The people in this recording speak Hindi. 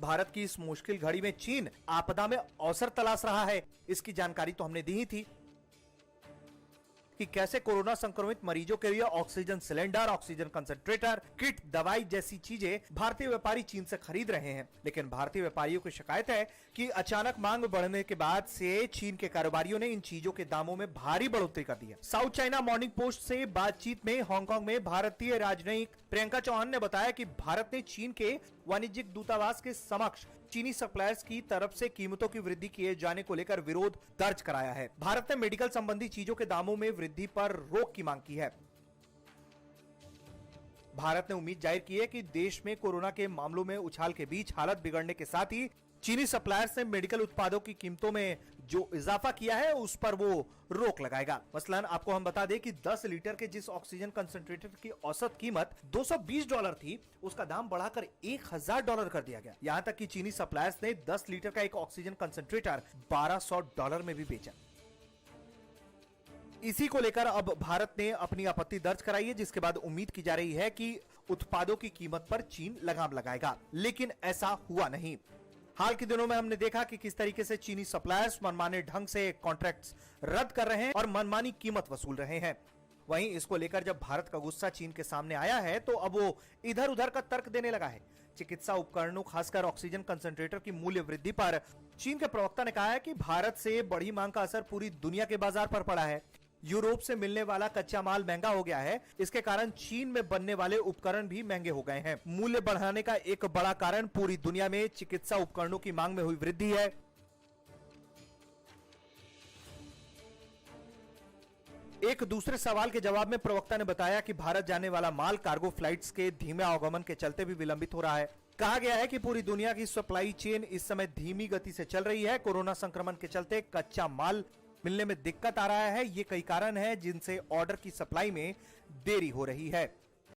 भारत की इस मुश्किल घड़ी में चीन आपदा में अवसर तलाश रहा है, इसकी जानकारी तो हमने दी ही थी कि कैसे कोरोना संक्रमित मरीजों के लिए oxygen cylinder, oxygen concentrator, kit, दवाई जैसी चीजें भारतीय व्यापारी चीन से खरीद रहे हैं। लेकिन भारतीय व्यापारियों की शिकायत है कि अचानक मांग बढ़ने के बाद से चीन के कारोबारियों ने इन चीजों के दामों में भारी बढ़ोतरी कर दी है। साउथ चाइना मॉर्निंग पोस्ट से बातचीत में हांगकांग में भारतीय राजनयिक प्रियंका चौहान ने बताया कि भारत ने चीन के वाणिज्यिक दूतावास के समक्ष चीनी सप्लायर्स की तरफ से कीमतों की वृद्धि किए जाने को लेकर विरोध दर्ज कराया है। भारत ने मेडिकल संबंधी चीजों के दामों में वृद्धि पर रोक की मांग की है। भारत ने उम्मीद जाहिर की है कि देश में कोरोना के मामलों में उछाल के बीच हालत बिगड़ने के साथ ही चीनी सप्लायर्स ने मेडिकल उत्पादों की कीमतों में जो इजाफा किया है उस पर वो रोक लगाएगा। मसलन आपको हम बता दें कि 10 लीटर के जिस ऑक्सीजन कंसंट्रेटर की औसत कीमत $220 थी, उसका दाम बढ़ाकर $1000 कर दिया गया। यहां तक कि चीनी सप्लायर्स ने 10 लीटर का एक ऑक्सीजन कंसंट्रेटर $1200 में भी बेचा। इसी को लेकर अब भारत ने अपनी आपत्ति दर्ज कराई है, जिसके बाद उम्मीद की जा रही है कि उत्पादों की कीमत पर चीन लगाम लगाएगा, लेकिन ऐसा हुआ नहीं। हाल के दिनों में हमने देखा कि किस तरीके से चीनी सप्लायर्स मनमाने ढंग से कॉन्ट्रैक्ट्स रद्द कर रहे हैं और मनमानी कीमत वसूल रहे हैं। वहीं इसको लेकर जब भारत का गुस्सा चीन के सामने आया है तो अब वो इधर उधर का तर्क देने लगा है। चिकित्सा उपकरणों, खासकर ऑक्सीजन कंसंट्रेटर की मूल्य वृद्धि पर चीन के प्रवक्ता ने कहा है कि भारत से बढ़ी मांग का असर पूरी दुनिया के बाजार पर पड़ा है। यूरोप से मिलने वाला कच्चा माल महंगा हो गया है, इसके कारण चीन में बनने वाले उपकरण भी महंगे हो गए हैं। मूल्य बढ़ाने का एक बड़ा कारण पूरी दुनिया में चिकित्सा उपकरणों की मांग में हुई वृद्धि है। एक दूसरे सवाल के जवाब में प्रवक्ता ने बताया कि भारत जाने वाला माल कार्गो फ्लाइट्स के धीमे आवागमन के चलते भी विलंबित हो रहा है। कहा गया है कि पूरी दुनिया की सप्लाई चेन इस समय धीमी गति से चल रही है। कोरोना संक्रमण के चलते कच्चा माल मिलने में दिक्कत आ रहा है। ये कई कारण हैं जिनसे ऑर्डर की सप्लाई में देरी हो रही है।